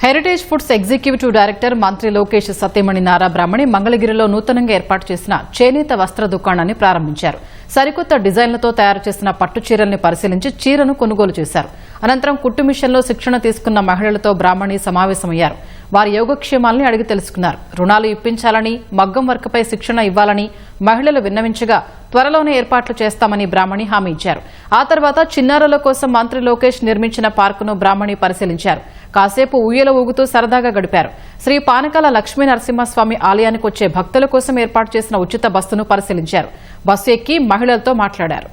Heritage foods executive director మంత్రి లోకేష్ సతీమణి నారా బ్రాహ్మణి మంగళగిరిలో నూతనంగా ఏర్పాటు చేసిన చేనేత వస్త్ర దుకాణాన్ని ప్రారంభించారు. సరికొత్త డిజైన్లతో తయారు చేసిన పట్టు చీరల్ని పరిశీలించి చీరను కొనుగోలు చేశారు. అనంతరం కుట్టు మిషన్లో శిక్షణ తీసుకున్న మహిళలతో బ్రాహ్మణి సమావేశమయ్యారు. వారి యోగక్షేమాలని అడిగి తెలుసుకున్నారు. రుణాలు ఇప్పించాలని, మగ్గం వర్క్పై శిక్షణ ఇవ్వాలని మహిళలు విన్నవించగా త్వరలోనే ఏర్పాట్లు చేస్తామని బ్రాహ్మణి హామీ ఇచ్చారు. ఆ తర్వాత చిన్నారుల కోసం మంత్రి లోకేష్ నిర్మించిన పార్కును బ్రాహ్మణి పరిశీలించారు. కాసేపు ఊయల ఊగుతూ సరదాగా గడిపారు. శ్రీ పానకాల లక్ష్మీ నరసింహస్వామి ఆలయానికి వచ్చే భక్తుల కోసం ఏర్పాటు చేసిన ఉచిత బస్సును పరిశీలించారు. బస్సు ఎక్కి మహిళలతో మాట్లాడారు.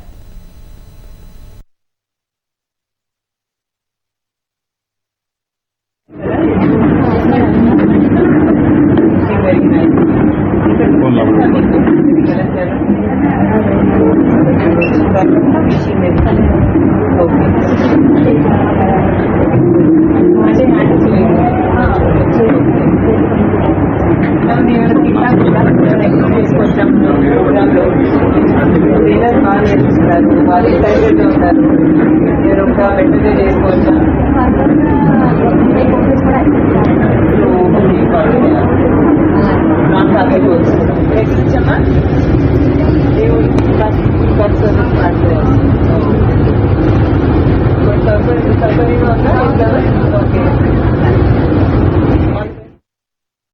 వాళ్ళు ఎక్సైటెడ్ ఉంటారు. మీరు ఒక వెంటనే చేసుకోవచ్చు.